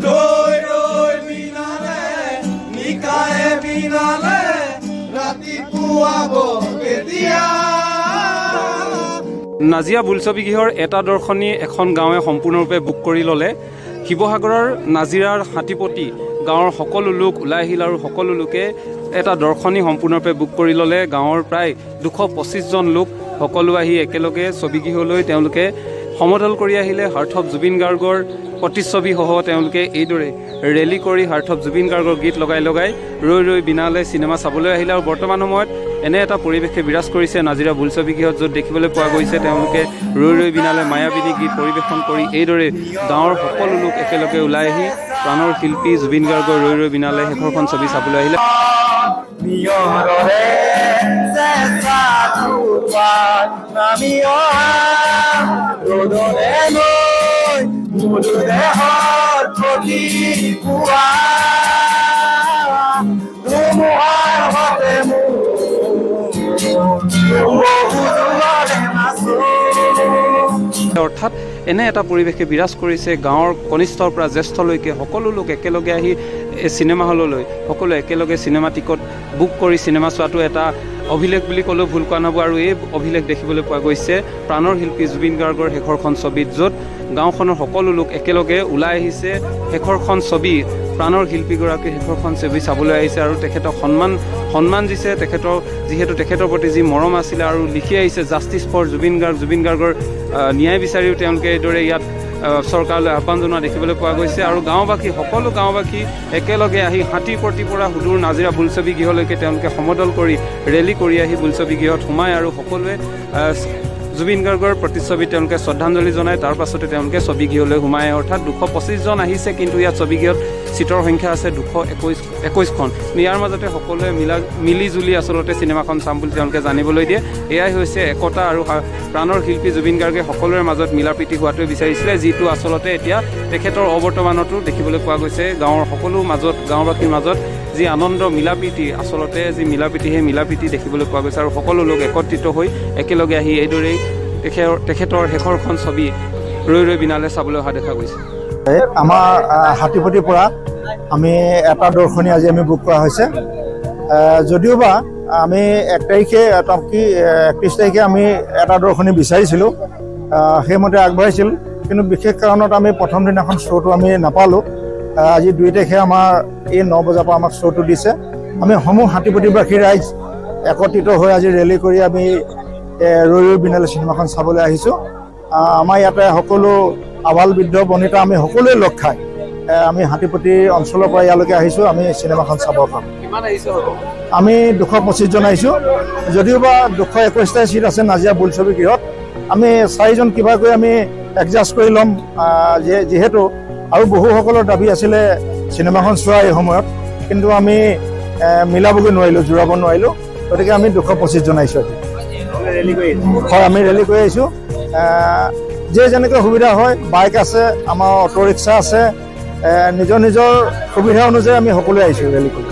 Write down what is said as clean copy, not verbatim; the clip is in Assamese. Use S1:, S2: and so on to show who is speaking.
S1: ৰৈ ৰৈ বিনালে নিকায়ে বিনালে ৰাতিপুৱাব কেতিয়া
S2: নাজিৰা বোলছবি গৃহৰ এটা দৰ্শনী এখন গাঁৱে সম্পূৰ্ণৰূপে বুক কৰি ল'লে। শিৱসাগৰৰ নাজিৰাৰ হাতীপতি গাঁৱৰ সকলো লোক ওলাই আহিল আৰু সকলো লোকে এটা দৰ্শনী সম্পূৰ্ণৰূপে বুক কৰি ল'লে। গাঁৱৰ প্ৰায় 225 জন লোক সকলো আহি একেলগে ছবিগৃহলৈ তেওঁলোকে সমদল কৰি আহিলে। হাৰ্ট অফ জুবিন গাৰ্গৰ প্ৰতিচ্ছবিসহ তেওঁলোকে এইদৰে ৰেলী কৰি হাৰ্ট অফ জুবিন গাৰ্গৰ গীত লগাই লগাই ৰৈ ৰৈ বিনালে চিনেমা চাবলৈ আহিলে। আৰু বৰ্তমান সময়ত এনে এটা পৰিৱেশে বিৰাজ কৰিছে নাজিৰা বোলছবি গৃহত, য'ত দেখিবলৈ পোৱা গৈছে তেওঁলোকে ৰৈ ৰৈ বিনালে মায়াবিনী গীত পৰিৱেশন কৰি এইদৰে গাঁৱৰ সকলো লোক একেলগে ওলাই আহি প্ৰাণৰ শিল্পী জুবিন গাৰ্গৰ ৰৈ ৰৈ বিনালে শেষৰখন ছবি চাবলৈ আহিলে। অৰ্থাৎ এনে এটা পৰিৱেশে বিৰাজ কৰিছে। গাঁৱৰ কনিষ্ঠৰ পৰা জ্যেষ্ঠলৈকে সকলো লোক একেলগে আহি চিনেমা হললৈ সকলো একেলগে চিনেমা টিকট বুক কৰি চিনেমা চোৱাটো এটা অভিলেখ বুলি ক'লেও ভুল কোৱা নহ'ব। আৰু এই অভিলেখ দেখিবলৈ পোৱা গৈছে প্ৰাণৰ শিল্পী জুবিন গাৰ্গৰ শেষৰখন ছবিত, য'ত গাঁওখনৰ সকলো লোক একেলগে ওলাই আহিছে শেষৰখন ছবি প্ৰাণৰ শিল্পীগৰাকীৰ শেষৰখন ছবি চাবলৈ আহিছে আৰু তেখেতক সন্মান দিছে। যিহেতু তেখেতৰ প্ৰতি যি মৰম আছিলে আৰু লিখি আহিছে জাষ্টিছ ফৰ জুবিন গাৰ্গৰ ন্যায় বিচাৰিও তেওঁলোকে এইদৰে ইয়াত চৰকাৰলৈ আহ্বান জনোৱা দেখিবলৈ পোৱা গৈছে। আৰু সকলো গাঁওবাসী একেলগে আহি হাতীপতিৰ পৰা সুদূৰ নাজিৰা বোলছবি গৃহলৈকে তেওঁলোকে সমদল কৰি ৰেলী কৰি আহি বোলছবি গৃহত সোমায় আৰু সকলোৱে জুবিন গাৰ্গৰ প্ৰতিচ্ছবিত তেওঁলোকে শ্ৰদ্ধাঞ্জলি জনায়। তাৰ পাছতে তেওঁলোকে ছবিগৃহলৈ সোমায়। অৰ্থাৎ 225 জন আহিছে, কিন্তু ইয়াত ছবিগৃহত চিটৰ সংখ্যা আছে 221খন। ইয়াৰ মাজতে সকলোৱে মিলি জুলি আচলতে চিনেমাখন চাম বুলি তেওঁলোকে জানিবলৈ দিয়ে। এয়াই হৈছে একতা আৰু প্ৰাণৰ শিল্পী জুবিন গাৰ্গে সকলোৰে মাজত মিলা প্ৰীতি হোৱাটোৱে বিচাৰিছিলে, যিটো আচলতে এতিয়া তেখেতৰ অৱৰ্তমানতো দেখিবলৈ পোৱা গৈছে। গাঁৱৰ সকলো গাঁওবাসীৰ মাজত যি আনন্দ মিলাপ্ৰীতি, আচলতে যি মিলাপ্ৰীতি সেই মিলাপ্ৰীতি দেখিবলৈ পোৱা গৈছে আৰু সকলো লোক একত্ৰিত হৈ একেলগে আহি এইদৰেই তেখেতৰ শেষৰখন ছবি ৰৈ ৰৈ বিনালে চাবলৈ অহা দেখা গৈছে।
S3: আমাৰ হাতীপতিৰ পৰা আমি এটা দৰ্শনী আজি আমি বুক কৰা হৈছে। যদিওবা আমি 31 তাৰিখে আমি এটা দৰ্শনী বিচাৰিছিলোঁ, সেইমতে আগবাঢ়িছিল, কিন্তু বিশেষ কাৰণত আমি প্ৰথম দিনাখন শ্ব'টো আমি নাপালোঁ। আজি 2 তাৰিখে আমাৰ এই 9 বজাৰ পৰা আমাক শ্ব'টো দিছে। আমি সমূহ হাতীপতিবাসী ৰাইজ একত্ৰিত হৈ আজি ৰেলী কৰি আমি ৰৈ ৰৈ বিনালে চিনেমাখন চাবলৈ আহিছোঁ। আমাৰ ইয়াতে সকলো আবাল বৃদ্ধ বনিতা আমি সকলোৱে লগ খাই আমি হাতীপতি অঞ্চলৰ পৰা ইয়ালৈকে আহিছোঁ আমি চিনেমাখন চাবৰ কাৰণে। আমি 225 জন আহিছোঁ। যদিওবা 221টা চিট আছে নাজিৰা বোলছবি গৃহত, আমি 4 জন কিবাকৈ আমি এডজাষ্ট কৰি ল'ম, যিহেতু আৰু বহুসকলৰ দাবী আছিলে চিনেমাখন চোৱা এই সময়ত, কিন্তু আমি মিলাবগৈ নোৱাৰিলোঁ, জোৰাব নোৱাৰিলোঁ। গতিকে আমি 225 জন আহিছোঁ। হয়, আমি ৰেলী কৰি আহিছোঁ। যে যেনেকৈ সুবিধা হয়, বাইক আছে, আমাৰ অটো ৰিক্সা আছে, নিজৰ সুবিধা অনুযায়ী আমি সকলোৱে আহিছোঁ ৰেলী কৰি।